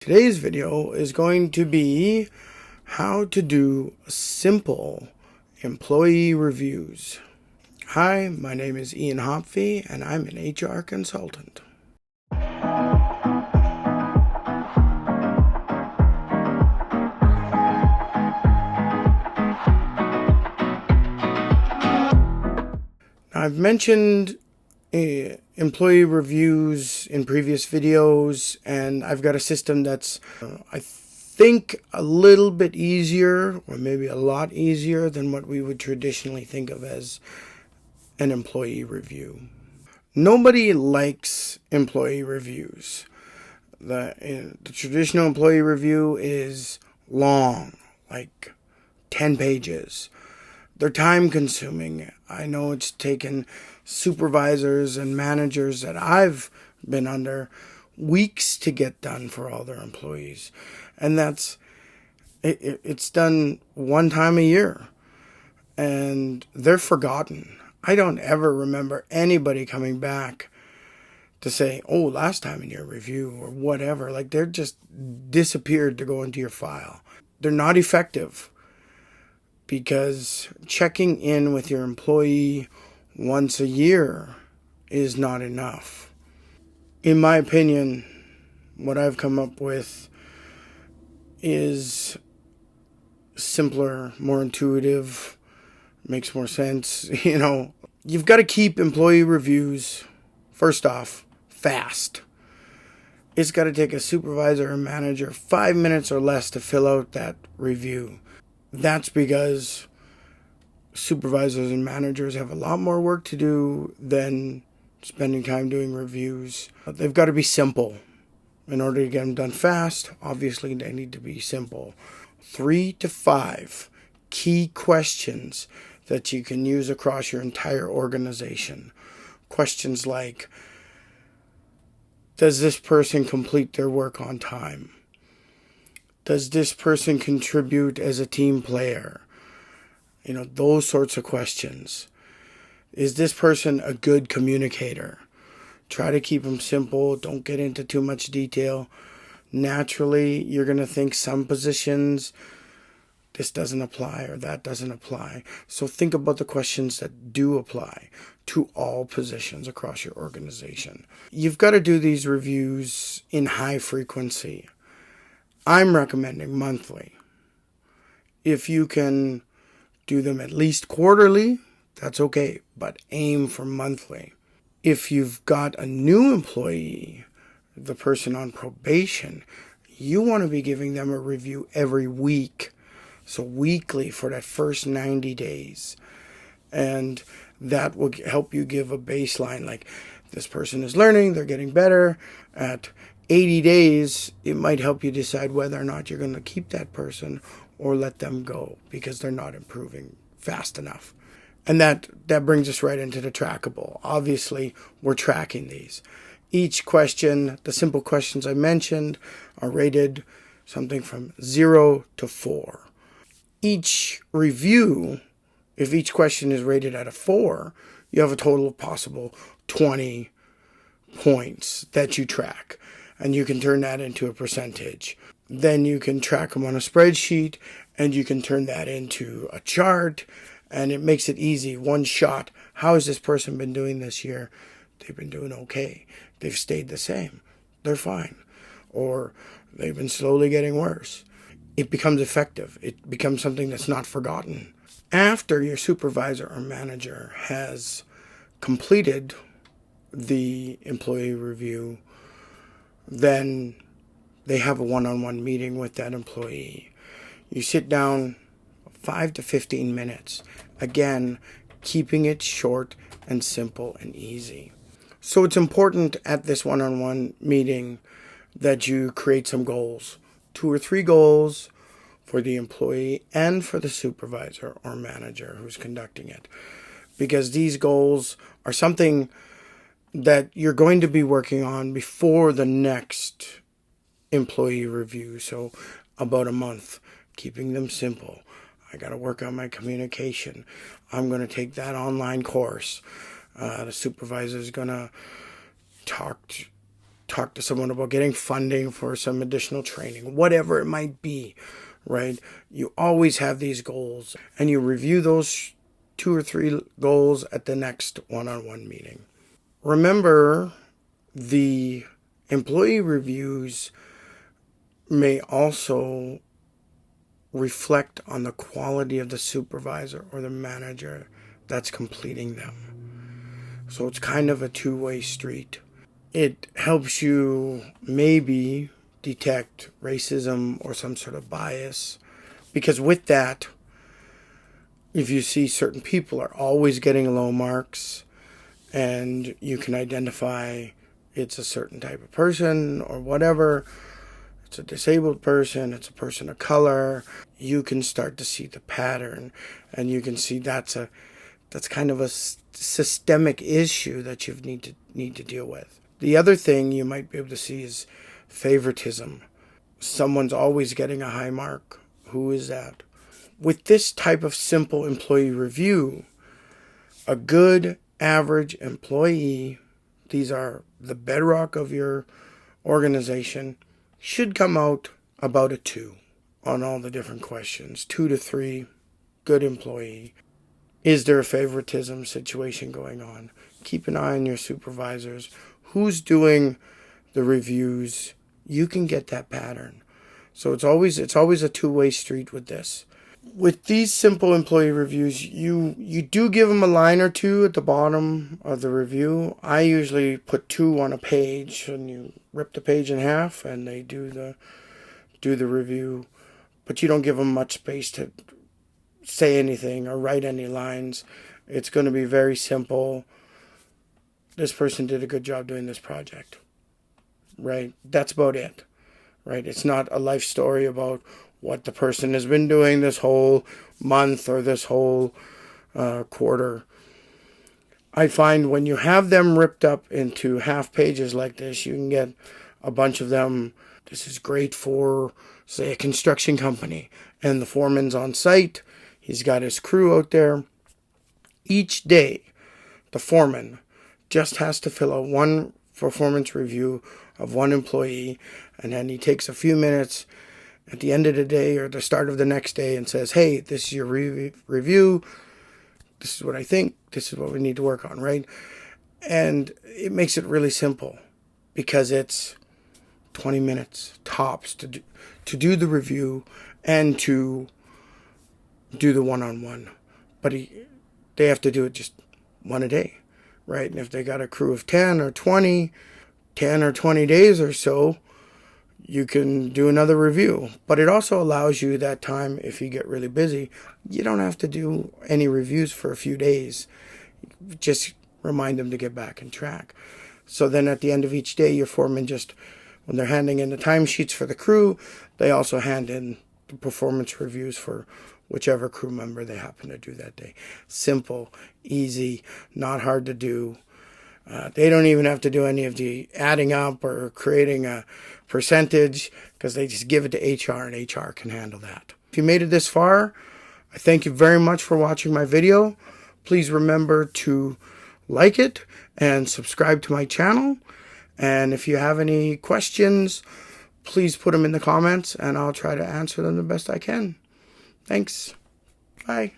Today's video is going to be how to do simple employee reviews. Hi, my name is Ian Hopfe and I'm an HR consultant. I've mentioned employee reviews in previous videos, and I've got a system that's I think a little bit easier, or maybe a lot easier than what we would traditionally think of as an employee review. Nobody likes employee reviews. The traditional employee review is long, like 10 pages. They're time consuming. I know it's taken supervisors and managers that I've been under weeks to get done for all their employees. And it's done one time a year. And they're forgotten. I don't ever remember anybody coming back to say, oh, last time in your review or whatever. Like, they're just disappeared to go into your file. They're not effective. Because checking in with your employee once a year is not enough. In my opinion, what I've come up with is simpler, more intuitive, makes more sense. You've got to keep employee reviews, first off, fast. It's got to take a supervisor or manager 5 minutes or less to fill out that review. That's because supervisors and managers have a lot more work to do than spending time doing reviews. They've got to be simple. In order to get them done fast, obviously they need to be simple. 3 to 5 key questions that you can use across your entire organization. Questions like, does this person complete their work on time? Does this person contribute as a team player? Those sorts of questions. Is this person a good communicator? Try to keep them simple. Don't get into too much detail. Naturally, you're going to think some positions, this doesn't apply or that doesn't apply. So think about the questions that do apply to all positions across your organization. You've got to do these reviews in high frequency. I'm recommending monthly. If you can do them at least quarterly, that's okay, but aim for monthly. If you've got a new employee, the person on probation, you want to be giving them a review every week. So weekly for that first 90 days. And that will help you give a baseline, like this person is learning, they're getting better. At 80 days, it might help you decide whether or not you're going to keep that person or let them go because they're not improving fast enough. And that brings us right into the trackable. Obviously, we're tracking these. Each question, the simple questions I mentioned, are rated something from 0 to 4. Each review, if each question is rated at a 4, you have a total of possible 20 points that you track. And you can turn that into a percentage. Then you can track them on a spreadsheet, and you can turn that into a chart, and it makes it easy. One shot. How has this person been doing this year? They've been doing okay. They've stayed the same. They're fine. Or they've been slowly getting worse. It becomes effective. It becomes something that's not forgotten. After your supervisor or manager has completed the employee review, then they have a one-on-one meeting with that employee. You sit down 5 to 15 minutes. Again, keeping it short and simple and easy. So it's important at this one-on-one meeting that you create some goals. 2 or 3 goals for the employee and for the supervisor or manager who's conducting it. Because these goals are something that you're going to be working on before the next employee review. So about a month, keeping them simple. I got to work on my communication. I'm going to take that online course. The supervisor is going to talk talk to someone about getting funding for some additional training, whatever it might be, right? You always have these goals, and you review those 2 or 3 goals at the next one-on-one meeting. Remember, the employee reviews may also reflect on the quality of the supervisor or the manager that's completing them. So it's kind of a two-way street. It helps you maybe detect racism or some sort of bias, because with that, if you see certain people are always getting low marks and you can identify it's a certain type of person or whatever, it's a disabled person, it's a person of color, you can start to see the pattern, and you can see that's kind of a systemic issue that you need to deal with. The other thing you might be able to see is favoritism. Someone's always getting a high mark. Who is that? With this type of simple employee review, a good average employee, these are the bedrock of your organization, should come out about a 2 on all the different questions. 2 to 3, good employee. Is there a favoritism situation going on? Keep an eye on your supervisors. Who's doing the reviews? You can get that pattern. So it's always a two-way street with this. With these simple employee reviews, you do give them a line or 2 at the bottom of the review. I usually put 2 on a page, and you rip the page in half, and they do the review. But you don't give them much space to say anything or write any lines. It's going to be very simple. This person did a good job doing this project, right? That's about it, right? It's not a life story about what the person has been doing this whole month or this whole quarter. I find when you have them ripped up into half pages like this, you can get a bunch of them. This is great for, say, a construction company, and the foreman's on site. He's got his crew out there. Each day, the foreman just has to fill out one performance review of one employee, and then he takes a few minutes at the end of the day or the start of the next day and says, hey, this is your review. This is what I think. This is what we need to work on, right? And it makes it really simple because it's 20 minutes tops to do the review and to do the one-on-one. But they have to do it just one a day, right? And if they got a crew of 10 or 20 days or so, you can do another review. But it also allows you that time, if you get really busy, you don't have to do any reviews for a few days. Just remind them to get back on track. So then at the end of each day, your foreman just, when they're handing in the timesheets for the crew, they also hand in the performance reviews for whichever crew member they happen to do that day. Simple, easy, not hard to do. They don't even have to do any of the adding up or creating a percentage, because they just give it to HR and HR can handle that. If you made it this far, I thank you very much for watching my video. Please remember to like it and subscribe to my channel. And if you have any questions, please put them in the comments and I'll try to answer them the best I can. Thanks. Bye.